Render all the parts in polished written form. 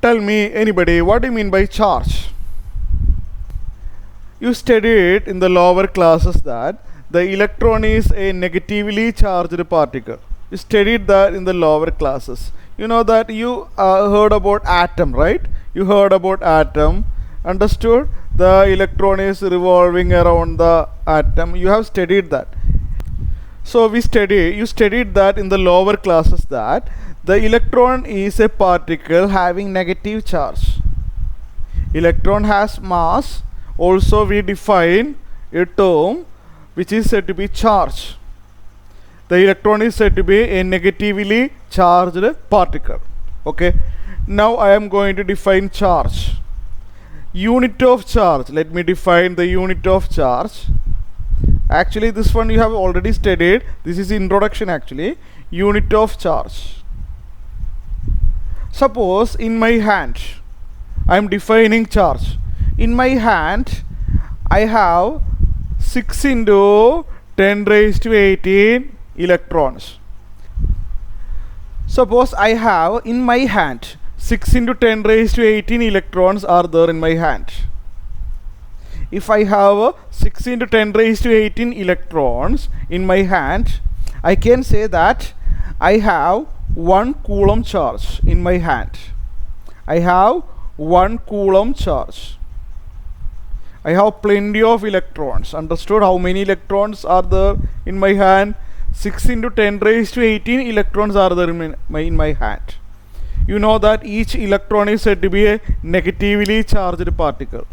Tell me, anybody, what do you mean by charge? You studied in the lower classes that the electron is a negatively charged particle. You studied that in the lower classes. You know that you heard about atom, right? You heard about atom. Understood? The electron is revolving around the atom. You have studied that. So you studied that in the lower classes that the electron is a particle having negative charge. Electron has mass. Also we define a term which is said to be charge. The electron is said to be a negatively charged particle. Okay. Now I am going to define charge. Unit of charge. Let me define the unit of charge. Actually this one you have already studied. This is introduction actually. Unit of charge. Suppose in my hand I am defining charge. In my hand I have 6 into 10 raised to 18 electrons. Suppose I have in my hand 6 into 10 raised to 18 electrons are there in my hand. If I have 6 into 10 raised to 18 electrons in my hand, I can say that I have 1 coulomb charge in my hand. I have 1 coulomb charge. I have plenty of electrons. Understood? How many electrons are there in my hand? 6 into 10 raised to 18 electrons are there in my hand. You know that each electron is said to be a negatively charged particle,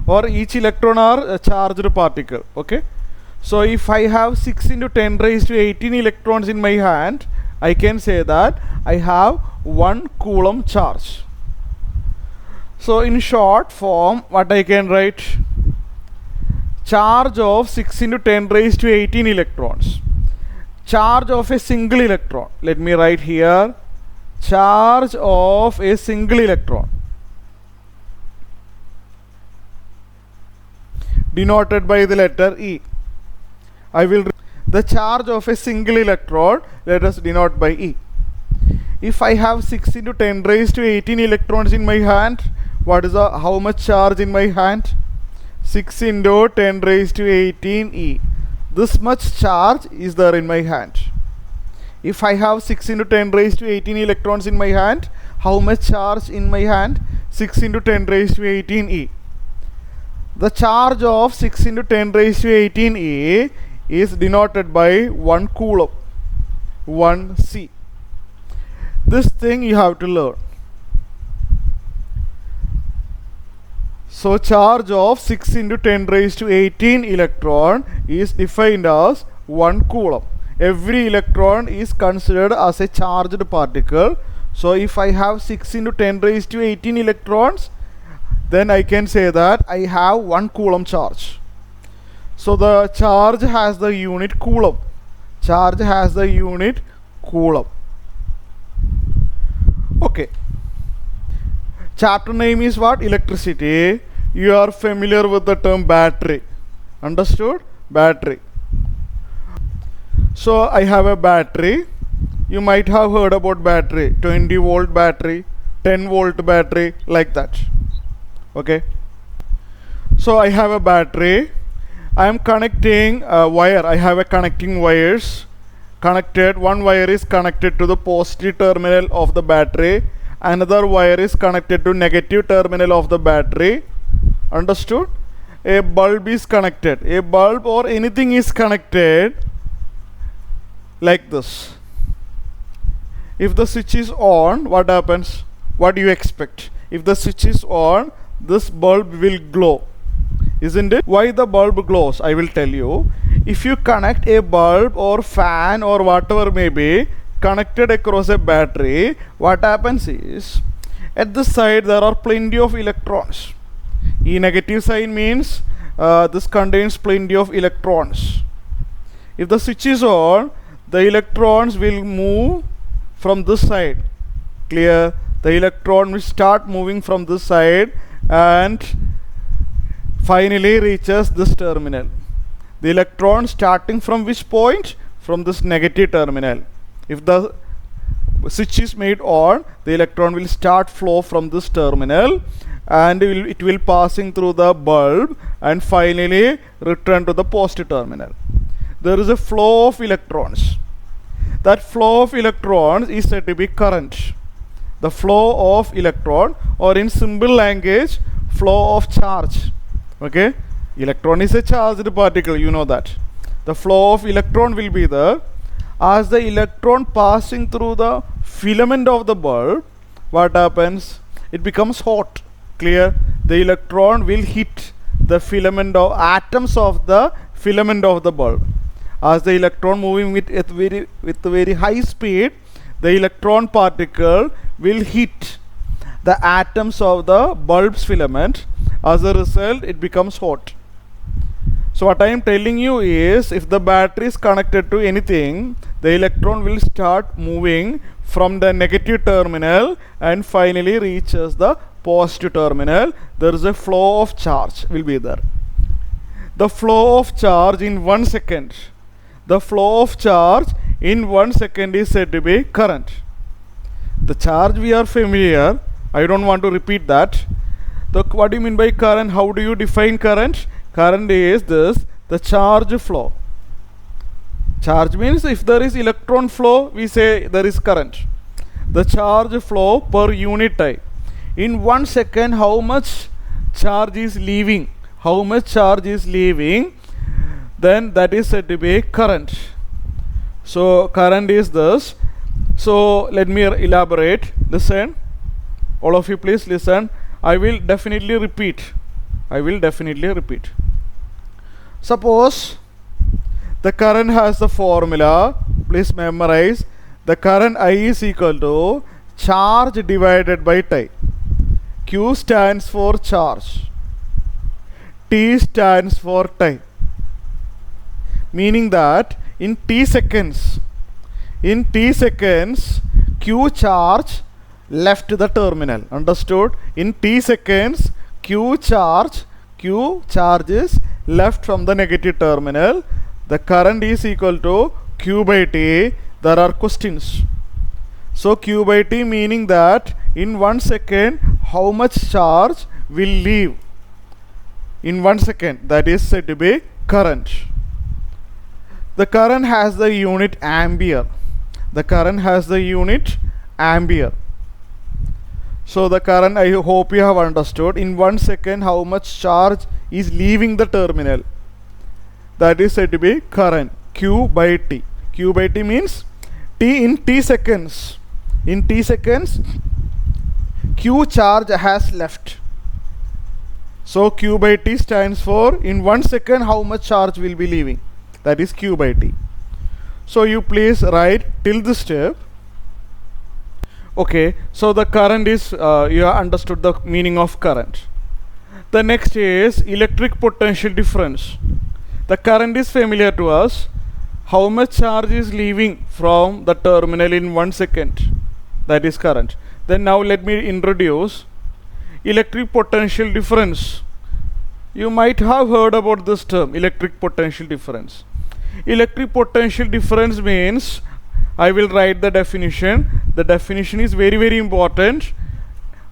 or each electron are a charged particle. Okay. So if I have 6 into 10 raised to 18 electrons in my hand, I can say that I have 1 coulomb charge. So in short form, what I can write? Charge of 6 into 10 raised to 18 electrons. Charge of a single electron. Let me write here. Charge of a single electron, denoted by the letter E. The charge of a single electron, let us denote by E. If I have 6 into 10 raised to 18 electrons in my hand, what is how much charge in my hand? 6 into 10 raised to 18 E. This much charge is there in my hand. If I have 6 into 10 raised to 18 electrons in my hand, how much charge in my hand? 6 into 10 raised to 18 E. The charge of 6 into 10 raised to 18 E is denoted by 1 coulomb, 1 C. This thing you have to learn. So charge of 6 into 10 raised to 18 electron is defined as 1 coulomb. Every electron is considered as a charged particle. So if I have 6 into 10 raised to 18 electrons, then I can say that I have 1 coulomb charge. So the charge has the unit coulomb. Charge has the unit coulomb. Okay. Chapter name is what? Electricity. You are familiar with the term battery. Understood? Battery. So I have a battery. You might have heard about battery. 20 volt battery, 10 volt battery, like that. Okay. So I have a battery. I am connecting a wire. I have a connecting wires connected. One wire is connected to the positive terminal of the battery. Another wire is connected to negative terminal of the battery. Understood? A bulb is connected. A bulb or anything is connected like this. If the switch is on, what happens? What do you expect? If the switch is on, this bulb will glow, isn't it? Why the bulb glows? I will tell you. If you connect a bulb or fan or whatever may be connected across a battery, what happens is, at this side there are plenty of electrons. E negative sign means this contains plenty of electrons. If the switch is on, the electrons will move from this side. Clear? The electron will start moving from this side and finally reaches this terminal. The electron starting from which point? From this negative terminal. If the switch is made on, the electron will start flow from this terminal, and it will passing through the bulb and finally return to the positive terminal. There is a flow of electrons. That flow of electrons is said to be current. The flow of electron, or in simple language, flow of charge. Okay, electron is a charged particle, you know that. The flow of electron will be there. As the electron passing through the filament of the bulb, what happens? It becomes hot. Clear? The electron will hit the filament of atoms of the filament of the bulb. As the electron moving with very high speed, the electron particle will hit the atoms of the bulb's filament. As a result, it becomes hot. So what I am telling you is, if the battery is connected to anything, the electron will start moving from the negative terminal and finally reaches the positive terminal. There is a flow of charge will be there. The flow of charge in 1 second. The flow of charge in 1 second is said to be current. The charge we are familiar. I don't want to repeat that. What do you mean by current? How do you define current? Current is this, the charge flow. Charge means if there is electron flow, we say there is current. The charge flow per unit time. In 1 second, how much charge is leaving? How much charge is leaving? Then that is said to be current. So current is this. So let me elaborate. Listen. All of you please listen. I will definitely repeat. Suppose the current has the formula. Please memorize. The current I is equal to charge divided by time. Q stands for charge. T stands for time. Meaning that in T seconds, Q charge left the terminal. Understood? In T seconds, Q charge is left from the negative terminal. The current is equal to Q by T. There are questions. So Q by T meaning that in 1 second, how much charge will leave? In 1 second, that is said to be current. The current has the unit ampere. So the current, I hope you have understood. In 1 second, how much charge is leaving the terminal? That is said to be current. Q by T. Q by T means T in T seconds. In T seconds, Q charge has left. So Q by T stands for in 1 second how much charge will be leaving. That is Q by T. So you please write till this step. Okay, so the current is, you have understood the meaning of current. The next is electric potential difference. The current is familiar to us. How much charge is leaving from the terminal in 1 second? That is current. Then now let me introduce electric potential difference. You might have heard about this term, electric potential difference. Electric potential difference means, I will write the definition. The definition is very, very important.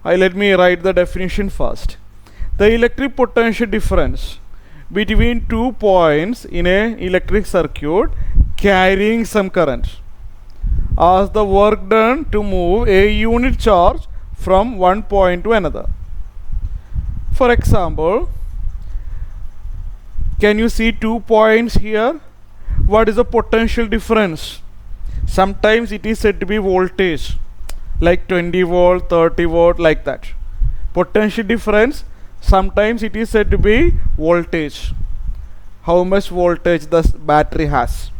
Let me write the definition first. The electric potential difference between 2 points in an electric circuit carrying some current, as the work done to move a unit charge from one point to another. For example, can you see 2 points here? What is the potential difference? Sometimes it is said to be voltage, like 20 volt, 30 volt, like that. Potential difference, sometimes it is said to be voltage. How much voltage the battery has.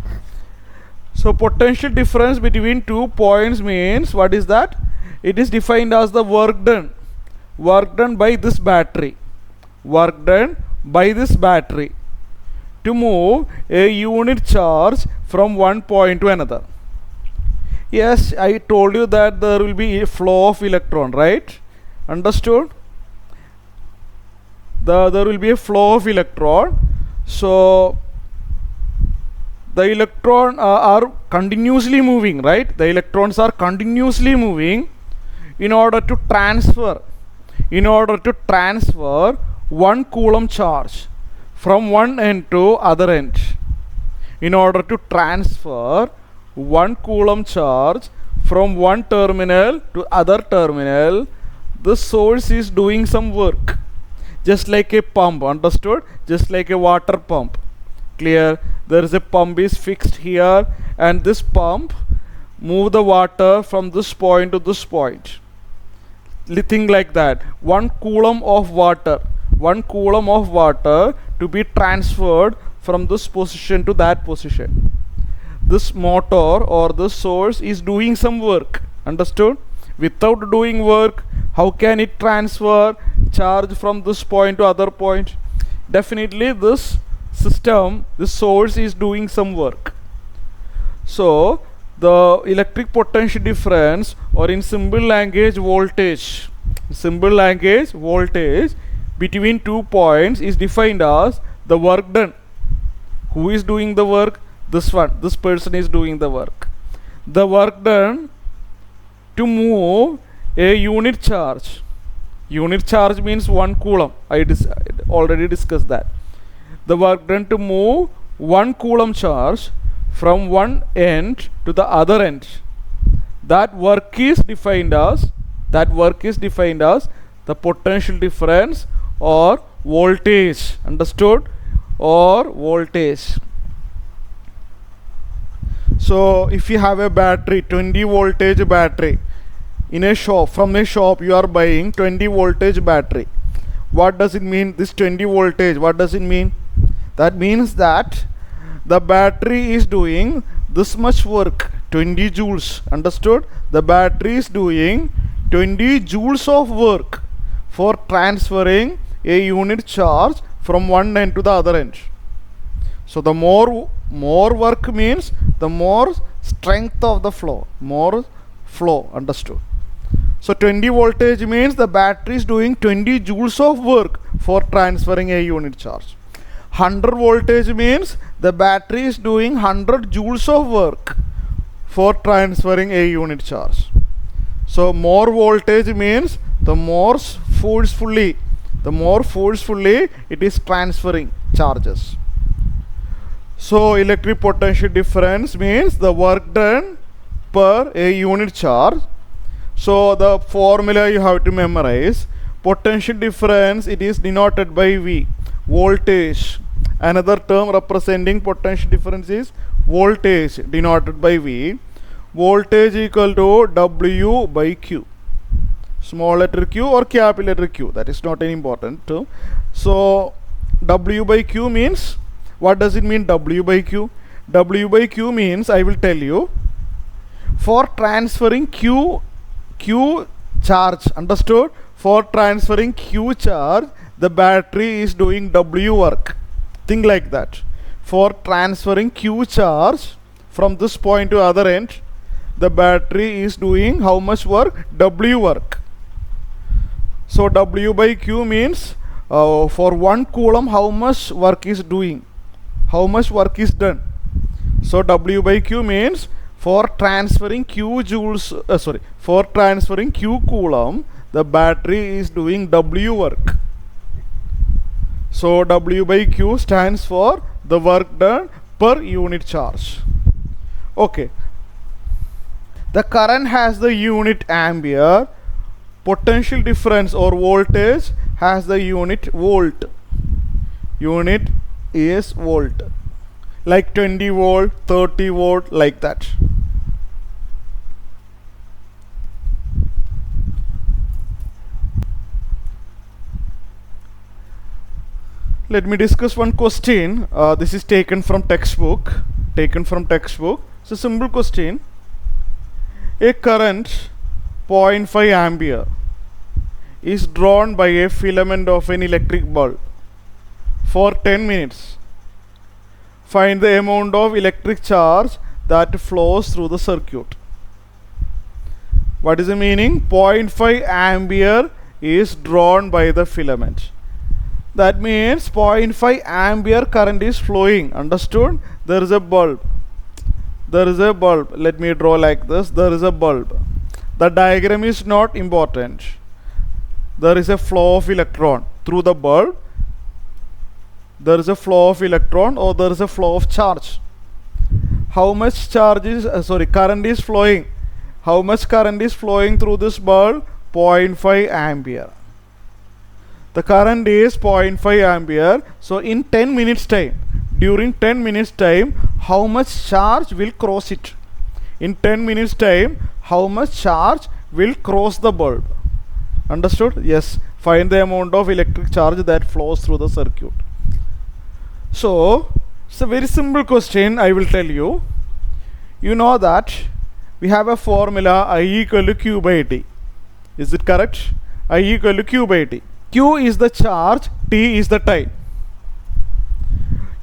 So potential difference between 2 points means, what is that? It is defined as the work done by this battery. Work done by this battery to move a unit charge from one point to another. Yes, I told you that there will be a flow of electron, right? Understood? There will be a flow of electron. So the electron are continuously moving, right? The electrons are continuously moving in order to transfer 1 coulomb charge from one end to other end. In order to transfer 1 coulomb charge from one terminal to other terminal, the source is doing some work, just like a pump. Understood? Just like a water pump. Clear? There is a pump is fixed here, and this pump move the water from this point to this point. Think like that. 1 coulomb of water to be transferred from this position to that position. This motor or this source is doing some work. Understood? Without doing work, how can it transfer charge from this point to other point? Definitely this system, this source is doing some work. So the electric potential difference, or in simple language voltage, between 2 points is defined as the work done. Who is doing the work? This person is doing the work. The work done to move a unit charge. Unit charge means 1 coulomb. I already discussed that. The work done to move 1 coulomb charge from one end to the other end. That work is defined as the potential difference or voltage. Understood? Or voltage. So if you have a battery, 20 voltage battery, in a shop, from a shop you are buying 20 voltage battery. What does it mean, this 20 voltage? What does it mean? That means that the battery is doing this much work, 20 joules. Understood? The battery is doing 20 joules of work for transferring a unit charge from one end to the other end. So the more work means the more strength of the flow, more flow. Understood? So 20 voltage means the battery is doing 20 joules of work for transferring a unit charge. 100 voltage means the battery is doing 100 joules of work for transferring a unit charge. So more voltage means the more forcefully it is transferring charges. So electric potential difference means the work done per a unit charge. So the formula you have to memorize. Potential difference, it is denoted by V. Voltage. Another term representing potential difference is voltage, denoted by V. Voltage equal to W by Q. Small letter q or capital letter Q, that is not an important term. So W by Q means, what does it mean, W by Q? W by Q means, I will tell you, for transferring Q charge. Understood? For transferring Q charge, the battery is doing W work. Think like that. For transferring Q charge from this point to other end, the battery is doing how much work? W work. So W by Q means for 1 coulomb how much work is doing, how much work is done. So W by Q means for transferring Q coulomb, the battery is doing W work. So W by Q stands for the work done per unit charge. Okay. The current has the unit ampere. Potential difference or voltage has the unit volt. Unit is volt. Like 20 volt, 30 volt, like that. Let me discuss one question. This is taken from textbook. It's a simple question. A current 0.5 ampere is drawn by a filament of an electric bulb for 10 minutes. Find the amount of electric charge that flows through the circuit. What is the meaning? 0.5 ampere is drawn by the filament. That means 0.5 ampere current is flowing. Understood? There is a bulb. There is a bulb. Let me draw like this. There is a bulb. The diagram is not important. There is a flow of electron through the bulb. There is a flow of electron, or there is a flow of charge. How much charge is current is flowing? How much current is flowing through this bulb? 0.5 ampere. The current is 0.5 ampere. So in 10 minutes time, during 10 minutes time, how much charge will cross it? In 10 minutes time, how much charge will cross the bulb? Understood? Yes. Find the amount of electric charge that flows through the circuit. So it's a very simple question. I will tell you. You know that we have a formula I equal to Q by T. Is it correct? I equal to Q by T. Q is the charge, T is the time.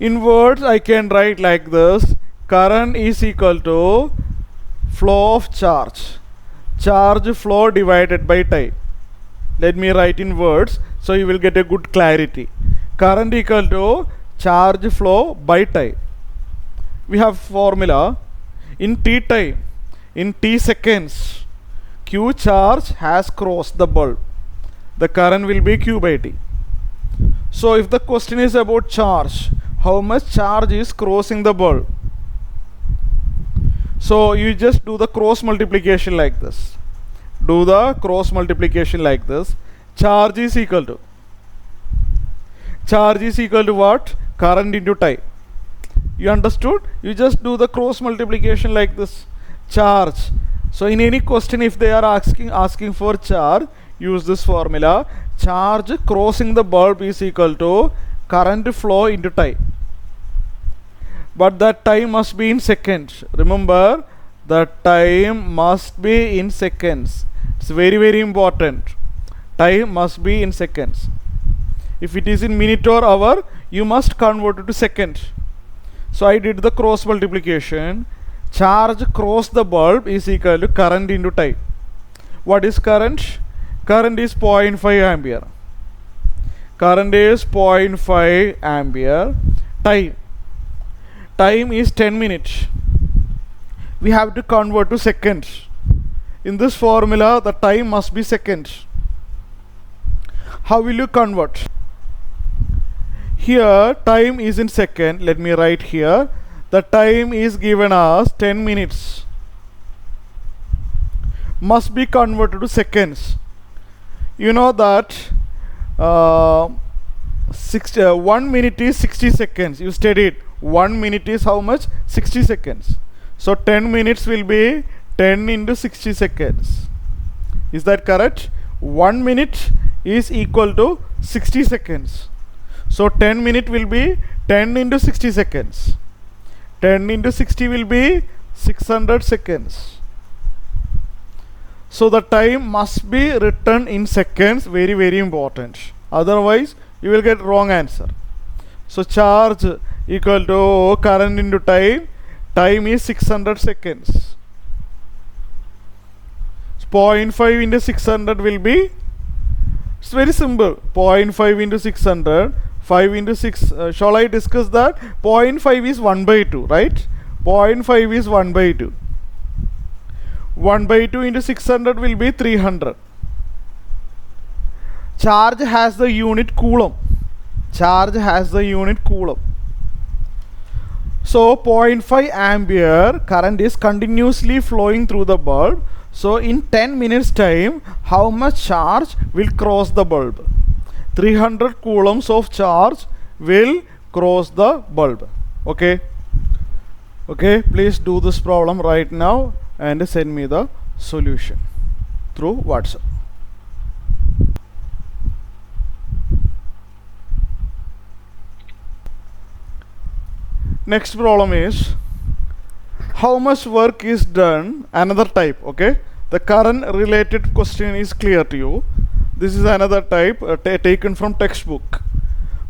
In words, I can write like this. Current is equal to flow of charge. Charge flow divided by time. Let me write in words so you will get a good clarity. Current equal to charge flow by time. We have formula in T time, in T seconds, Q charge has crossed the bulb. The current will be Q by T. So if the question is about charge, how much charge is crossing the bulb? So you just do the cross multiplication like this. Do the cross multiplication like this. Charge is equal to what? Current into time. You understood? You just do the cross multiplication like this. Charge. So in any question, if they are asking for charge, use this formula. Charge crossing the bulb is equal to current flow into time. But that time must be in seconds. Remember, the time must be in seconds. It's very, very important. Time must be in seconds. If it is in minute or hour, you must convert it to second. So I did the cross multiplication. Charge cross the bulb is equal to current into time. What is current? Current is 0.5 ampere. Current is 0.5 ampere. Time. Time is 10 minutes. We have to convert to seconds. In this formula, the time must be seconds. How will you convert? Here, time is in second. Let me write here. The time is given as 10 minutes. Must be converted to seconds. You know that 1 minute is 60 seconds. You studied. 1 minute is how much? 60 seconds. So 10 minutes will be 10 into 60 seconds. Is that correct? 1 minute is equal to 60 seconds. So 10 minute will be 10 into 60 seconds. 10 into 60 will be 600 seconds. So the time must be written in seconds. Very, very important. Otherwise, you will get wrong answer. So charge equal to current into time. Time is 600 seconds. 0.5 into 600 will be, it's very simple. 0.5 into 600. 5 into 6, shall I discuss that? 0.5 is 1 by 2, right? 0.5 is 1 by 2. 1 by 2 into 600 will be 300. Charge has the unit coulomb. Charge has the unit coulomb. So 0.5 ampere current is continuously flowing through the bulb. So in 10 minutes time, how much charge will cross the bulb? 300 coulombs of charge will cross the bulb. Okay. Okay, please do this problem right now and send me the solution through WhatsApp. Next problem is how much work is done? Another type. Okay, the current related question is clear to you. This is another type taken from textbook.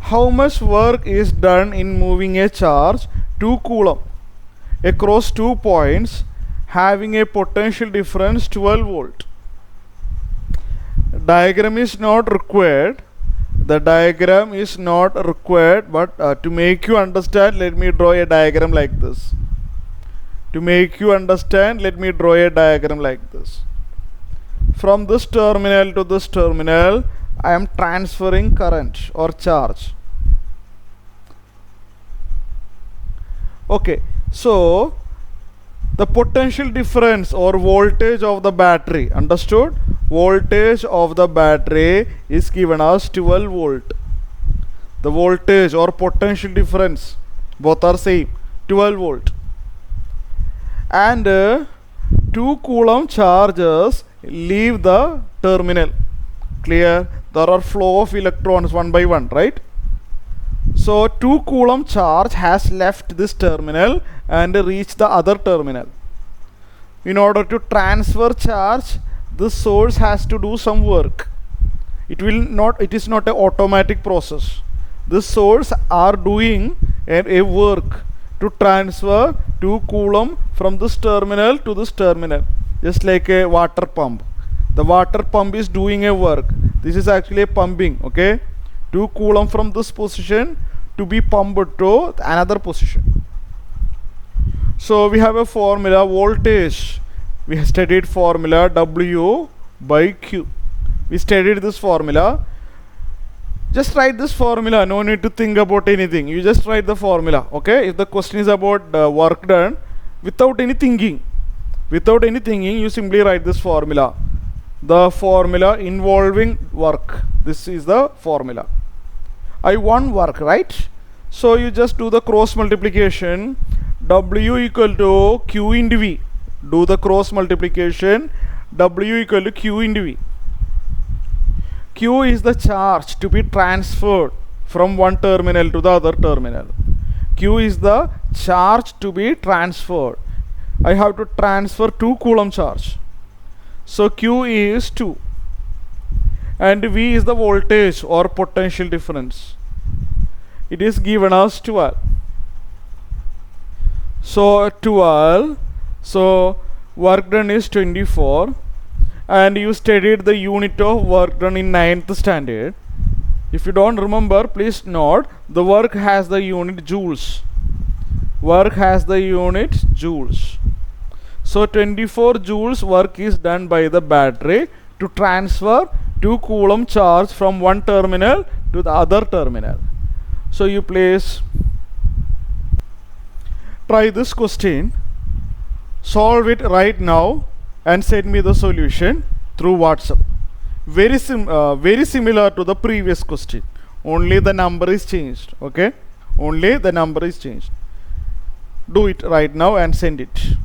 How much work is done in moving a charge 2 coulomb across 2 points having a potential difference 12 volt? Diagram is not required. The diagram is not required, but to make you understand, let me draw a diagram like this. To make you understand, let me draw a diagram like this. From this terminal to this terminal, I am transferring current or charge. Okay, so the potential difference or voltage of the battery, understood? Voltage of the battery is given as 12 volt. The voltage or potential difference, both are same, 12 volt. And 2 coulomb charges leave the terminal. Clear? There are flow of electrons one by one, right? So 2 coulomb charge has left this terminal and reached the other terminal. In order to transfer charge, this source has to do some work. It is not an automatic process. This source are doing a work to transfer 2 coulomb from this terminal to this terminal, just like a water pump. The water pump is doing a work. This is actually a pumping, okay? 2 coulomb from this position to be pumped to another position. So we have a formula, voltage. We have studied formula W by Q. We studied this formula. Just write this formula. No need to think about anything. You just write the formula, okay? If the question is about work done, without any thinking, you simply write this formula. The formula involving work. This is the formula. I want work, right? So you just do the cross multiplication. W equal to Q into V. Do the cross multiplication. W equal to Q into V. Q is the charge to be transferred from one terminal to the other terminal. Q is the charge to be transferred. I have to transfer 2 coulomb charge. So Q is 2. And V is the voltage or potential difference. It is given as 12. So 12. So work done is 24. And you studied the unit of work done in 9th standard. If you don't remember, please note the work has the unit joules. Work has the unit joules. So 24 joules work is done by the battery to transfer 2 coulomb charge from one terminal to the other terminal. So you please try this question, solve it right now and send me the solution through WhatsApp. Very similar to the previous question, only the number is changed, okay? Only the number is changed. Do it right now and send it.